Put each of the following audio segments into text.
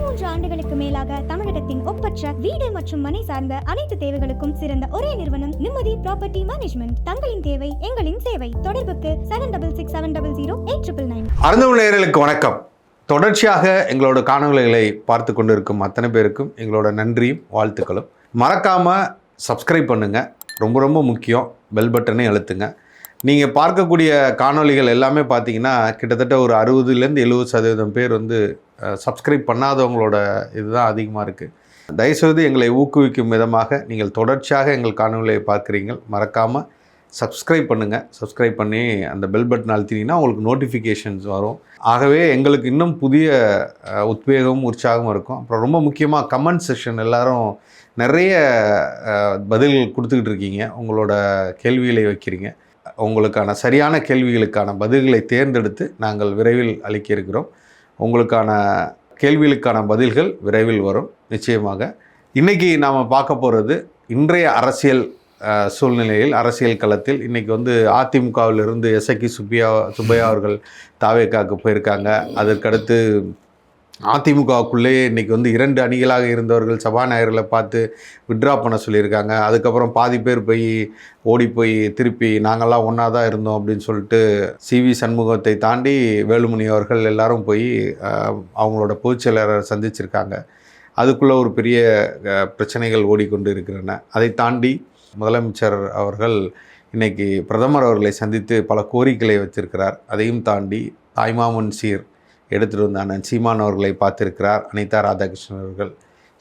13 ஆண்டுகளுக்கு மேலாக தமிழகத்தின் ஒப்பற்ற வீடு மற்றும் மனை சார்ந்த அனைத்து தேவைகளுக்கும் சிறந்த ஒரே நிறுவனம் நிம்மதி ப்ராப்பர்ட்டி மேனேஜ்மெண்ட். தங்களின் தேவை எங்களின் சேவை. தொடர்புக்கு 7667008999. அருந்தமிழ் நேயர்களுக்கு வணக்கம். தொடர்ச்சியாக எங்களோட காணொளிகளை பார்த்து கொண்டிருக்கும் அத்தனை பேருக்கும் எங்களோட நன்றியும் வாழ்த்துக்களும். மறக்காமல் சப்ஸ்கிரைப் பண்ணுங்கள், ரொம்ப ரொம்ப முக்கியம். பெல் பட்டனை அழுத்துங்க. நீங்கள் பார்க்கக்கூடிய காணொளிகள் எல்லாமே பார்த்தீங்கன்னா கிட்டத்தட்ட ஒரு 60-70% பேர் வந்து சப்ஸ்கிரைப் பண்ணாதவங்களோட இதுதான் அதிகமாக இருக்குது. தயவுசெய்து எங்களை ஊக்குவிக்கும் விதமாக நீங்கள் தொடர்ச்சியாக எங்கள் காணொளியை பார்க்குறீங்கள். மறக்காமல் சப்ஸ்கிரைப் பண்ணுங்கள். சப்ஸ்கிரைப் பண்ணி அந்த பெல் பட்டன் அழுத்தினீங்கன்னா உங்களுக்கு நோட்டிஃபிகேஷன்ஸ் வரும். ஆகவே எங்களுக்கு இன்னும் புதிய உத்வேகமும் உற்சாகமும் இருக்கும். அப்புறம் ரொம்ப முக்கியமாக கமெண்ட் செக்ஷன் எல்லோரும் நிறைய பதில்கள் கொடுத்துக்கிட்டு இருக்கீங்க. உங்களோட கேள்விகளை வைக்கிறீங்க. உங்களுக்கான சரியான கேள்விகளுக்கான பதில்களை தேர்ந்தெடுத்து நாங்கள் விரைவில் அளிக்க இருக்கிறோம். உங்களுக்கான கேள்விகளுக்கான பதில்கள் விரைவில் வரும் நிச்சயமாக. இன்றைக்கி நாம் பார்க்க போகிறது இன்றைய அரசியல் சூழ்நிலையில், அரசியல் களத்தில் இன்றைக்கி வந்து அதிமுகவிலிருந்து எஸ்ஐகி சுப்பையா அவர்கள் தாவேக்காவுக்கு போயிருக்காங்க. அதற்கடுத்து அதிமுகவுக்குள்ளேயே இன்றைக்கி வந்து 2 அணிகளாக இருந்தவர்கள் சபாநாயகர்களை பார்த்து விட்ரா பண்ண சொல்லியிருக்காங்க. அதுக்கப்புறம் பாதி பேர் ஓடி போய் திருப்பி நாங்கள்லாம் ஒன்றா தான் இருந்தோம் அப்படின்னு சொல்லிட்டு சிவி சண்முகத்தை தாண்டி வேலுமணி அவர்கள் எல்லாரும் போய் அவங்களோட பொதுச்செயலாளரை சந்திச்சிருக்காங்க. அதுக்குள்ளே ஒரு பெரிய பிரச்சனைகள் ஓடிக்கொண்டு இருக்கின்றன. அதை தாண்டி முதலமைச்சர் அவர்கள் இன்றைக்கி பிரதமர் அவர்களை சந்தித்து பல கோரிக்கைகளை வச்சிருக்கிறார். அதையும் தாண்டி தாய்மாமன் சீர் எடுத்துகிட்டு வந்த அண்ணன் சீமான் அவர்களை பார்த்திருக்கிறார். அனிதா ராதாகிருஷ்ணன் அவர்கள்.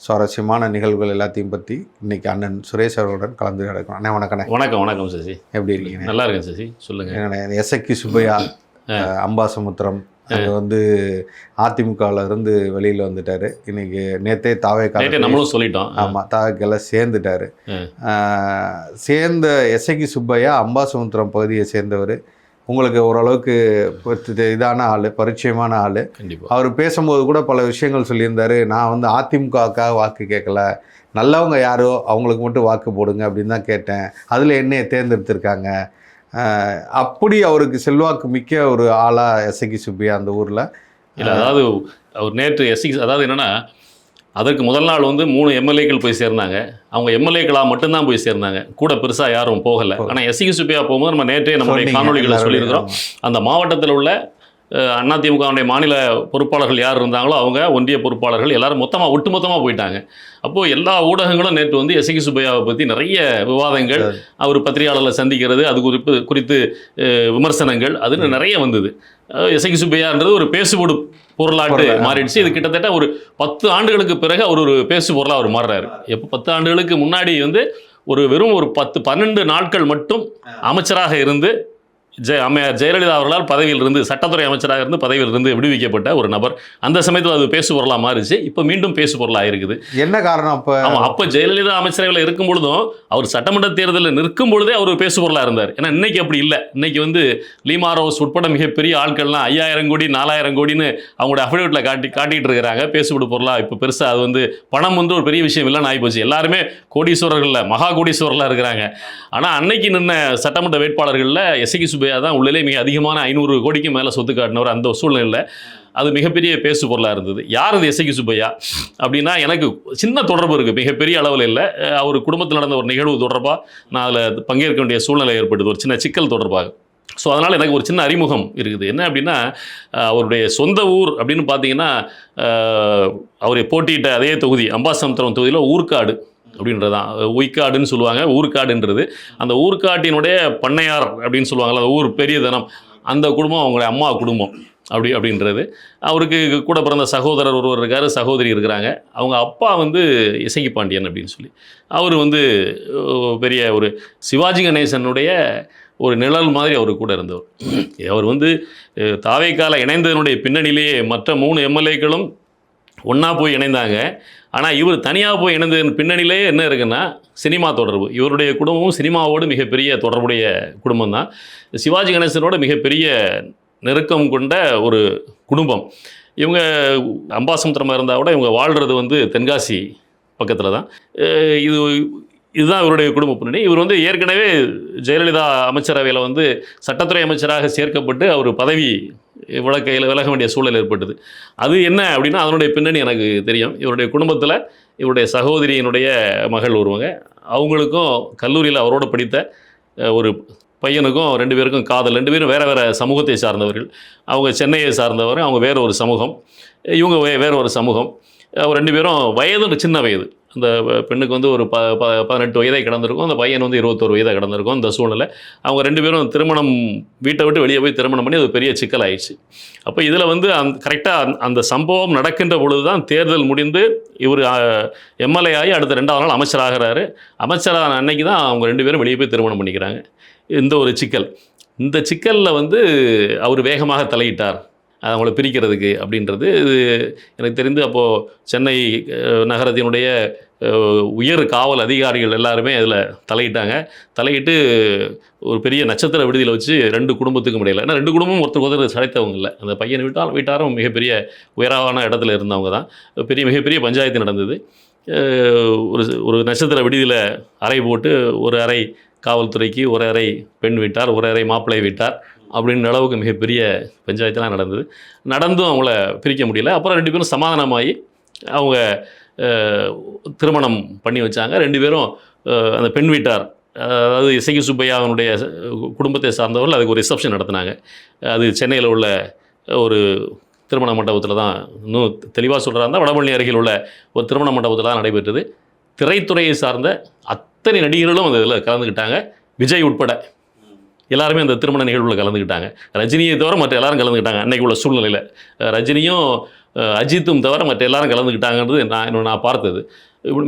சுவாரஸ்யமான நிகழ்வுகள் எல்லாத்தையும் பற்றி இன்றைக்கி அண்ணன் சுரேஷ் அவர்களுடன் கலந்து நடக்கும். அண்ணே வணக்கம். வணக்கம் சசி. எப்படி இருக்கீங்க? நல்லா இருக்கேன் சசி, சொல்லுங்கள். எஸ்ஐகி சுப்பையா அம்பாசமுத்திரம் அங்கே வந்து அதிமுகவிலேருந்து வெளியில் வந்துட்டார். இன்றைக்கி நேற்றே தாவேக்கால நம்மளும் சொல்லிட்டோம். ஆமாம், தாவேக்கால சேர்ந்துட்டார். சேர்ந்த எஸ்ஐகி சுப்பையா அம்பாசமுத்திரம் பகுதியை சேர்ந்தவர். உங்களுக்கு ஓரளவுக்கு இதான ஆள், பரிச்சயமான ஆள். அவர் பேசும்போது கூட பல விஷயங்கள் சொல்லியிருந்தார். நான் வந்து அதிமுகவுக்காக வாக்கு கேட்கல, நல்லவங்க யாரோ அவங்களுக்கு மட்டும் வாக்கு போடுங்க அப்படின்னு தான் கேட்டேன். அதில் என்னையை தேர்ந்தெடுத்திருக்காங்க. அப்படி அவருக்கு செல்வாக்கு மிக்க ஒரு ஆளாக எஸ்ஐகி சுப்பையா அந்த ஊரில் இல்லை. அதாவது அவர் நேற்று எஸ்ஐகி, அதாவது என்னென்னா அதற்கு முதல் நாள் வந்து 3 எம்எல்ஏக்கள் போய் சேர்ந்தாங்க. அவங்க எம்எல்ஏக்களாக மட்டும்தான் போய் சேர்ந்தாங்க, கூட பெருசாக யாரும் போகலை. ஆனால் எஸ்ஐகி சுப்பையா போகும்போது நம்ம நேற்றே நம்மளுடைய காணொலிகளை சொல்லியிருக்கிறோம். அந்த மாவட்டத்தில் உள்ள அதிமுகவுடைய மாநில பொறுப்பாளர்கள் யார் இருந்தாங்களோ அவங்க, ஒன்றிய பொறுப்பாளர்கள் எல்லாரும் ஒட்டுமொத்தமாக போயிட்டாங்க. அப்போது எல்லா ஊடகங்களும் நேற்று வந்து எஸ்ஐகி சுப்பையாவை பற்றி நிறைய விவாதங்கள், அவர் பத்திரிகையாளர்களை சந்திக்கிறது, அது குறித்து விமர்சனங்கள், அதுன்னு நிறைய வந்தது. எஸ்ஐகி சுப்பையான்றது ஒரு பேசுபொடு பொருளாட்டு மாறிடுச்சு. இது கிட்டத்தட்ட ஒரு 10 ஆண்டுகளுக்கு பிறகு அவர் ஒரு பேசு பொருளாக அவர் மாறுறாரு. எப்போ 10 ஆண்டுகளுக்கு முன்னாடி வந்து வெறும் ஒரு 10-12 நாட்கள் மட்டும் அமைச்சராக இருந்து அம்மையார் ஜெயலலிதா அவர்களால் பதவியிலிருந்து, சட்டத்துறை அமைச்சராக இருந்து பதவியிலிருந்து விடுவிக்கப்பட்ட ஒரு நபர். அந்த சமயத்தில் அது பேசு பொருளாக மாறிச்சு. இப்போ மீண்டும் பேசு பொருளாக இருக்குது. என்ன காரணம்? அப்போ ஜெயலலிதா அமைச்சரவையில் இருக்கும் பொழுதும் அவர் சட்டமன்ற தேர்தலில் நிற்கும் பொழுதே அவர் பேசு பொருளாக இருந்தார். ஏன்னா இன்னைக்கு அப்படி இல்லை. இன்னைக்கு வந்து லீமா ரோஸ் உட்பட மிகப்பெரிய ஆட்கள்லாம் 5000 கோடி 4000 கோடின்னு அவங்களோட அஃபிடேவிட்டில் காட்டிகிட்டு இருக்கிறாங்க. பேசுபடு பொருளாக இப்போ பெருசாக அது வந்து பணம் வந்து ஒரு பெரிய விஷயம் இல்லைன்னு ஆகிப்போச்சு. எல்லாருமே கோடீஸ்வரர்களில் மகா கோடீஸ்வரர்களாக இருக்கிறாங்க. ஆனால் அன்னைக்கு நின்ன சட்டமன்ற வேட்பாளர்களில் எஸ்ஐகி சுப்பையா தான் உள்ளே மிக அதிகமான 500 கோடிக்கு மேலே சொத்து காட்டினவர். அந்த சூழ்நிலையில் அது மிகப்பெரிய பேசு பொருளாக இருந்தது. யார் அது எஸ்ஐகி சுப்பையா அப்படின்னா, எனக்கு சின்ன தொடர்பு இருக்குது, மிகப்பெரிய அளவில் இல்லை. அவர் குடும்பத்தில் நடந்த ஒரு நிகழ்வு தொடர்பாக நான் அதில் பங்கேற்க வேண்டிய சூழ்நிலை ஏற்படுது, ஒரு சின்ன சிக்கல் தொடர்பாக. ஸோ அதனால் எனக்கு ஒரு சின்ன அறிமுகம் இருக்குது. என்ன அப்படின்னா, அவருடைய சொந்த ஊர் அப்படின்னு பார்த்தீங்கன்னா, அவர் போட்டியிட்ட அதே தொகுதி அம்பாசமுத்திரம் தொகுதியில் ஊர்க்காடு அப்படின்றதான், உய்க்காடுன்னு சொல்லுவாங்க. ஊர்க்காடுன்றது அந்த ஊர்க்காட்டினுடைய பண்ணையார் அப்படின்னு சொல்லுவாங்கள்ல, அந்த ஊர் பெரிய தனம், அந்த குடும்பம் அவங்களுடைய அம்மா குடும்பம் அப்படின்றது. அவருக்கு கூட பிறந்த சகோதரர் ஒருவர் இருக்கார், சகோதரி இருக்கிறாங்க. அவங்க அப்பா வந்து இசைக்கு பாண்டியன் அப்படின்னு சொல்லி, அவர் வந்து பெரிய ஒரு சிவாஜி கணேசனுடைய ஒரு நிழல் மாதிரி அவர் கூட இருந்தவர். அவர் வந்து தாவேக்கால இணைந்ததனுடைய பின்னணியிலேயே மற்ற 3 எம்எல்ஏக்களும் ஒன்றா போய் இணைந்தாங்க. ஆனால் இவர் தனியாக போய் இணைந்ததன் பின்னணியிலே என்ன இருக்குன்னா, சினிமா தொடர்பு. இவருடைய குடும்பமும் சினிமாவோடு மிகப்பெரிய தொடர்புடைய குடும்பம் தான். சிவாஜி கணேசனோட மிகப்பெரிய நெருக்கம் கொண்ட ஒரு குடும்பம். இவங்க அம்பாசமுத்திரமாக இருந்தால் கூட இவங்க வாழ்கிறது வந்து தென்காசி பக்கத்தில் தான். இதுதான் இவருடைய குடும்ப பின்னணி. இவர் வந்து ஏற்கனவே ஜெயலலிதா அமைச்சரவையில் வந்து சட்டத்துறை அமைச்சராக சேர்க்கப்பட்டு அவர் பதவி விலக வேண்டிய சூழல் ஏற்பட்டது. அது என்ன அப்படின்னா அதனுடைய பின்னணி எனக்கு தெரியும். இவருடைய குடும்பத்தில் இவருடைய சகோதரியினுடைய மகள் வருவாங்க. அவங்களுக்கும் கல்லூரியில் அவரோடு படித்த ஒரு பையனுக்கும் 2 பேருக்கும் காதல். 2 பேரும் வேறு வேறு சமூகத்தை சார்ந்தவர்கள். அவங்க சென்னையை சார்ந்தவர், அவங்க வேறு ஒரு சமூகம், இவங்க வேறு ஒரு சமூகம். 2 பேரும் வயது சின்ன வயது. அந்த பெண்ணுக்கு வந்து ஒரு 18 வயதை கடந்திருக்கும், அந்த பையன் வந்து 21 வயதை கடந்திருக்கும். இந்த சூழ்நிலை அவங்க 2 பேரும் திருமணம் வீட்டை விட்டு வெளியே போய் திருமணம் பண்ணி அது பெரிய சிக்கல் ஆயிடுச்சு. அப்போ இதில் வந்து கரெக்டாக அந்த சம்பவம் நடக்கின்ற பொழுது தான் தேர்தல் முடிந்து இவர் எம்எல்ஏ ஆகி அடுத்த 2வது நாள் அமைச்சராகிறாரு. அமைச்சரான அன்னைக்கு தான் அவங்க 2 பேரும் வெளியே போய் திருமணம் பண்ணிக்கிறாங்க. இந்த ஒரு சிக்கல். இந்த சிக்கலில் வந்து அவர் வேகமாக தலையிட்டார் அவங்கள பிரிக்கிறதுக்கு அப்படின்றது எனக்கு தெரிந்து. அப்போது சென்னை நகரத்தினுடைய உயர் காவல் அதிகாரிகள் எல்லாருமே அதில் தலையிட்டு ஒரு பெரிய நட்சத்திர விடுதியில் வச்சு 2 குடும்பத்துக்கும் இடையில், ஏன்னா 2 குடும்பமும் ஒருத்தர் சளைத்தவங்க இல்லை. அந்த பையன் வீட்டாரும் மிகப்பெரிய உயரான இடத்துல இருந்தவங்க தான். மிகப்பெரிய பஞ்சாயத்து நடந்தது. ஒரு நட்சத்திர விடுதியில் அறை போட்டு, ஒரு அறை காவல்துறைக்கு, ஒரு அறை பெண் வீட்டார், ஒரு அறை மாப்பிள்ளை வீட்டார் அப்படின்ற அளவுக்கு மிகப்பெரிய பஞ்சாயத்துலாம் நடந்தும் அவங்கள பிரிக்க முடியல. அப்புறம் 2 பேரும் சமாதானமாகி அவங்க திருமணம் பண்ணி வச்சாங்க. 2 பேரும் அந்த பெண் வீட்டார், அதாவது இசக்கி சுப்பையாவினுடைய குடும்பத்தை சார்ந்தவர்கள் அதுக்கு ஒரு ரிசப்ஷன் நடத்தினாங்க. அது சென்னையில் உள்ள ஒரு திருமண மண்டபத்தில் தான், இன்னும் தெளிவாக சொல்கிறாங்க, வடபழனி அருகில் உள்ள ஒரு திருமண மண்டபத்தில் தான் நடைபெற்றது. திரைத்துறையை சார்ந்த அத்தனை நடிகர்களும் அந்த இதில் கலந்துக்கிட்டாங்க. விஜய் உட்பட எல்லாருமே அந்த திருமண நிகழ்வில் கலந்துக்கிட்டாங்க. ரஜினியை தவிர மற்ற எல்லாரும் கலந்துக்கிட்டாங்க. அன்றைக்கு உள்ள சூழ்நிலையில் ரஜினியும் அஜித்தும் தவிர மற்ற எல்லாரும் கலந்துக்கிட்டாங்கன்றது நான் பார்த்தது.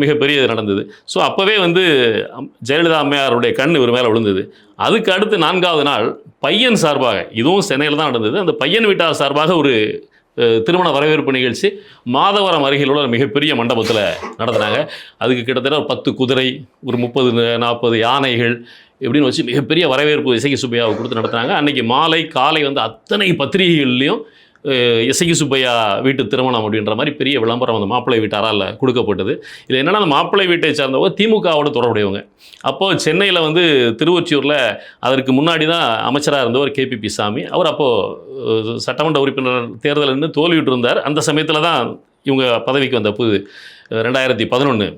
மிகப்பெரிய நடந்தது. ஸோ அப்போவே வந்து ஜெயலலிதா அம்மையாருடைய கண் இவர் மேலே விழுந்தது. அதுக்கு அடுத்து 4வது நாள் பையன் சார்பாக, இதுவும் சென்னையில் தான் நடந்தது, அந்த பையன் வீட்டார் சார்பாக ஒரு திருமண வரவேற்பு நிகழ்ச்சி மாதவரம் அருகில் உள்ள மிகப்பெரிய மண்டபத்தில் நடத்துனாங்க. அதுக்கு கிட்டத்தட்ட ஒரு 10 குதிரை, ஒரு 30-40 யானைகள் இப்படின்னு வச்சு மிகப்பெரிய வரவேற்பு இசக்கி சுப்பையாவை கொடுத்து நடத்துனாங்க. அன்றைக்கி காலை வந்து அத்தனை பத்திரிகைகள்லையும் இசக்கி சுப்பையா வீட்டு திருமணம் அப்படின்ற மாதிரி பெரிய விளம்பரம் அந்த மாப்பிள்ளை வீட்டாரால் கொடுக்கப்பட்டது. இதில் என்னென்னா அந்த மாப்பிள்ளை வீட்டை சார்ந்தவங்க திமுகவோட தொடர்புடையவங்க. அப்போது சென்னையில் வந்து திருவொற்றியூரில் அதற்கு முன்னாடி தான் அமைச்சராக இருந்தவர் KPP சாமி. அவர் அப்போது சட்டமன்ற உறுப்பினர் தேர்தலில் தோல்வியுற்று இருந்தார். அந்த சமயத்தில் தான் இவங்க பதவிக்கு வந்த 2011.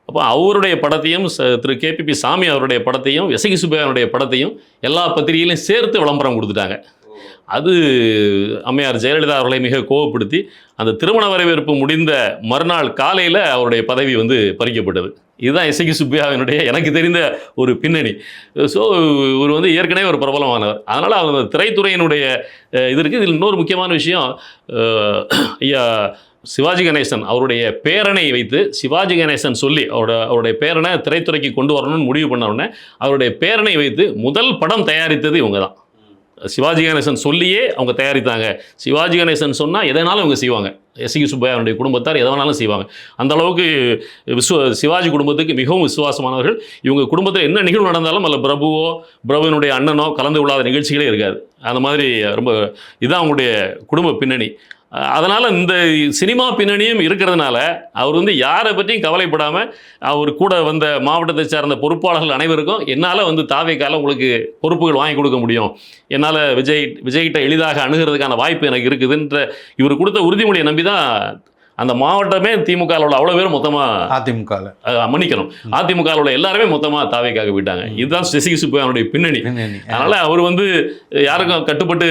அப்போ அவருடைய படத்தையும் திரு KPP சாமி அவருடைய படத்தையும் இசக்கி சுப்பையாவுடைய படத்தையும் எல்லா பத்திரிகையிலையும் சேர்த்து விளம்பரம் கொடுத்துட்டாங்க. அது அம்மையார் ஜெயலலிதா அவர்களை மிக கோவப்படுத்தி அந்த திருமண வரவேற்பு முடிந்த மறுநாள் காலையில் அவருடைய பதவி வந்து பறிக்கப்பட்டது. இதுதான் இசக்கி சுப்பையாவினுடைய எனக்கு தெரிந்த ஒரு பின்னணி. ஸோ இவர் வந்து ஏற்கனவே ஒரு பிரபலமானவர். அதனால் அவர் திரைத்துறையினுடைய இது இருக்குது. இதில் இன்னொரு முக்கியமான விஷயம், ஐயா சிவாஜி கணேசன் அவருடைய பேரனை வைத்து, சிவாஜி கணேசன் சொல்லி அவருடைய பேரனை திரைத்துறைக்கு கொண்டு வரணும்னு முடிவு பண்ண உடனே அவருடைய பேரனை வைத்து முதல் படம் தயாரித்தது இவங்க தான். சிவாஜி கணேசன் சொல்லியே அவங்க தயாரித்தாங்க. சிவாஜி கணேசன் சொன்னால் எதனாலும் இவங்க செய்வாங்க. இசக்கி சுப்பையாவுடைய குடும்பத்தார் எதை வேணாலும் செய்வாங்க. அந்த அளவுக்கு சிவாஜி குடும்பத்துக்கு மிகவும் விசுவாசமானவர்கள். இவங்க குடும்பத்தில் என்ன நிகழ்வு நடந்தாலும் அதில் பிரபுவினுடைய அண்ணனோ கலந்து கொள்ளாத நிகழ்ச்சிகளே இருக்காது. அந்த மாதிரி ரொம்ப இதுதான் அவங்களுடைய குடும்ப பின்னணி. அதனால் இந்த சினிமா பின்னணியும் இருக்கிறதுனால அவர் வந்து யாரை பற்றியும் கவலைப்படாமல் அவர் கூட வந்த மாவட்டத்தை சார்ந்த பொறுப்பாளர்கள் அனைவருக்கும் என்னால் வந்து தாவேக்கால உங்களுக்கு பொறுப்புகள் வாங்கி கொடுக்க முடியும், என்னால் விஜய்கிட்ட எளிதாக அணுகிறதுக்கான வாய்ப்பு எனக்கு இருக்குதுன்ற இவர் கொடுத்த உறுதிமொழியை நம்பி தான் அந்த மாவட்டமே திமுகவில் உள்ள அவ்வளோ பேரும் மொத்தமாக மன்னிக்கணும் அதிமுகவில் உள்ள எல்லாருமே மொத்தமாக தாவேக்காக போயிட்டாங்க. இதுதான் இசக்கி சுப்பையாவுடைய பின்னணி. அதனால் அவர் வந்து யாருக்கும் கட்டுப்பட்டு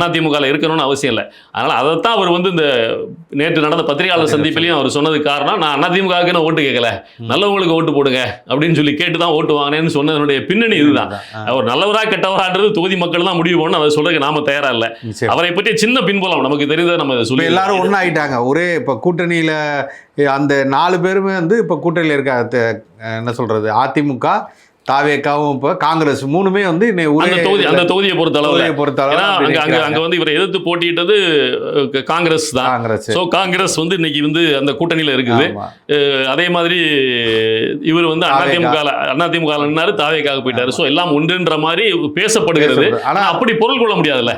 அதிமுகவில் இருக்கணும்னு அவசியம் இல்லை. அதனால் அதைத்தான் அவர் வந்து இந்த நேற்று நடந்த பத்திரிகையாளர் சந்திப்பிலையும் அவர் சொன்னதுக்கு காரணம், நான் அதிமுகவுக்கு ஓட்டு கேட்கல, நல்லவங்களுக்கு ஓட்டு போடுங்க அப்படின்னு சொல்லி கேட்டு தான் ஓட்டு வாங்கினேன்னு சொன்னதனுடைய பின்னணி இதுதான். அவர் நல்லவரா கெட்டவரான்றது தொகுதி மக்கள் தான் முடிவு பண்ணணும். அதை சொல்றதுக்கு நாம தயாரா இல்லை. அவரை பற்றி சின்ன பின்புலம் நமக்கு தெரிந்ததை நம்ம சொல்லி எல்லாரும் ஒன்றாயிட்டாங்க. ஒரே இப்போ கூட்டணியில் அந்த 4 பேருமே வந்து இப்போ கூட்டணியில் இருக்க என்ன சொல்கிறது, அதிமுக தாவேக்காவும் இப்போ காங்கிரஸ் 3மே வந்து அந்த தொகுதியை பொறுத்தளவு அங்கே வந்து இவரை எதிர்த்து போட்டியிட்டது காங்கிரஸ் தான். ஸோ காங்கிரஸ் வந்து இன்னைக்கு வந்து அந்த கூட்டணியில் இருக்குது. அதே மாதிரி இவர் வந்து அதிமுக தாவேக்காக போயிட்டாரு. ஸோ எல்லாம் ஒன்றுன்ற மாதிரி பேசப்படுகிறது. ஆனால் அப்படி பொருள் கொள்ள முடியாதுல்ல.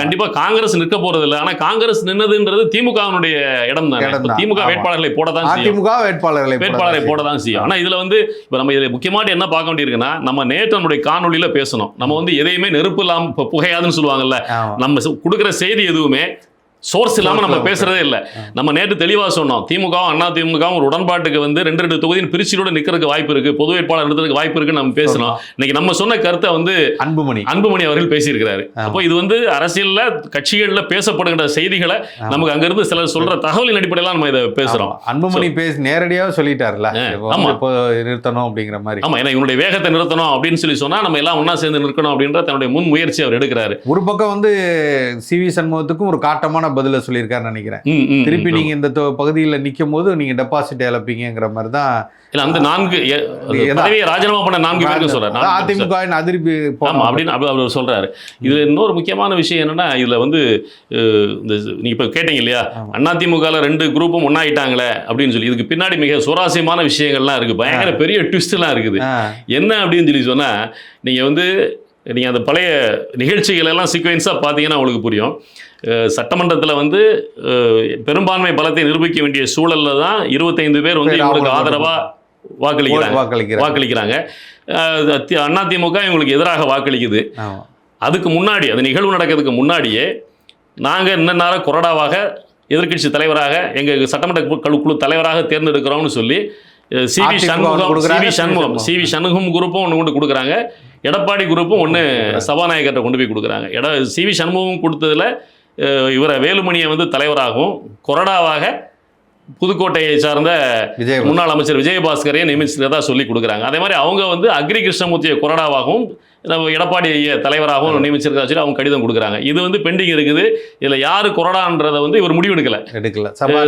கண்டிப்பாக காங்கிரஸ் நிற்க போறது இல்லை. ஆனால் காங்கிரஸ் நின்னதுன்றது திமுகவினுடைய இடம் தான். திமுக வேட்பாளர்களை போடதான் செய்யும். வேட்பாளரை போடதான் செய்யும். ஆனால் இதில் வந்து இப்போ நம்ம இதில் முக்கியமாக என்ன பார்க்க வேண்டியது பண்ணியிருக்குன்னா, நம்ம நேற்று நம்முடைய காணொலியில பேசணும். நம்ம வந்து எதையுமே நெருப்பு இல்லாம புகையாதுன்னு சொல்லுவாங்கல்ல. நம்ம கொடுக்குற செய்தி எதுவுமே சோர்ஸ் இல்லாம நம்ம பேசுறதே இல்லை. நம்ம நேற்று தெளிவா சொன்னோம், திமுகவும் அண்ணா திமுகவும் ஒரு உடன்பாட்டுக்கு வந்து 2 தொகுதியின் பிரிச்சிலோட நிக்கிறதுக்கு வாய்ப்பு இருக்கு, பொது வேட்பாளர் எடுக்கிறதுக்கு வாய்ப்பு இருக்குன்னு நம்ம பேசணும். இன்னைக்கு நம்ம சொன்ன கருத்தை வந்து அன்புமணி அவர்கள் பேசியிருக்கிறாரு. அப்போ இது வந்து அரசியல்ல கட்சிகள்ல பேசப்படுகிற செய்திகளை நமக்கு அங்கிருந்து சிலர் சொல்ற தகவலின் அடிப்படையில நம்ம இதை பேசுறோம். அன்புமணி நேரடியாக சொல்லிட்டாருல, ஆமா நிறுத்தணும் அப்படிங்கிற மாதிரி. ஆமா, ஏன்னா இவனுடைய வேகத்தை நிறுத்தணும் அப்படின்னு சொன்னா நம்ம எல்லாம் ஒன்னா சேர்ந்து நிற்கணும் அப்படின்ற தன்னுடைய முன் முயற்சி அவர் எடுக்கிறாரு. ஒரு பக்கம் வந்து சி.வி. சண்முகத்துக்கும் ஒரு காட்டமான பதில சொல்லியிருக்காருன்னு நினைக்கிறேன். திருப்பி நீங்க இந்த பகுதியில் நிற்கும் போது நீங்க டெபாசிட் இழப்பீங்கிற மாதிரி தான் அந்த 4 பதவியை ராஜினாமா பண்ண 4 பேருக்கு சொல்றாரு. அதிமுக அதிருப்தி அப்படின்னு அவர் சொல்றாரு. இதுல இன்னொரு முக்கியமான விஷயம் என்னன்னா, இதுல வந்து நீங்க இப்ப கேட்டீங்க இல்லையா, அதிமுக 2 குரூப்பும் ஒன்னாயிட்டாங்களே அப்படின்னு சொல்லி, இதுக்கு பின்னாடி மிக சுவாரஸ்யமான விஷயங்கள்லாம் இருக்கு, பயங்கர பெரிய ட்விஸ்ட் எல்லாம் இருக்குது. என்ன அப்படின்னு சொல்லி சொன்னா, நீங்க வந்து நீங்க அந்த பழைய நிகழ்ச்சிகள் எல்லாம் சீக்வென்ஸா பாத்தீங்கன்னா உங்களுக்கு புரியும். சட்டமன்றத்தில் வந்து பெரும்பான்மை பலத்தை நிரூபிக்க வேண்டிய சூழல்ல தான் 25 பேர் வந்து இவங்களுக்கு ஆதரவாக வாக்களிக்கிறாங்க. அதிமுக இவங்களுக்கு எதிராக வாக்களிக்குது. அதுக்கு முன்னாடி, அந்த நிகழ்வு நடக்கிறதுக்கு முன்னாடியே நாங்கள் இன்ன கொறடாவாக எதிர்க்கட்சி தலைவராக எங்கள் சட்டமன்ற குழு தலைவராக தேர்ந்தெடுக்கிறோம்னு சொல்லி சி.வி. சண்முகம் குரூப்பும் ஒன்று கொண்டு கொடுக்குறாங்க, எடப்பாடி குரூப்பும் ஒன்று சபாநாயகர்கிட்ட கொண்டு போய் கொடுக்குறாங்க. சி.வி. சண்முகம் கொடுத்ததில் இவரை வேலுமணியை வந்து தலைவராகவும், கொறடாவாக புதுக்கோட்டையை சார்ந்த முன்னாள் அமைச்சர் விஜயபாஸ்கரையை நியமிச்சிருக்கதா சொல்லி கொடுக்குறாங்க. அதே மாதிரி அவங்க வந்து அக்ரி கிருஷ்ணமூர்த்தியை கொறடாவாகவும் எடப்பாடி தலைவராகவும் நியமிச்சிருக்கா சொல்லி அவங்க கடிதம் கொடுக்குறாங்க. இது வந்து பெண்டிங் இருக்குது. இதில் யார் கொறடான்றதை வந்து இவர் முடிவெடுக்கல,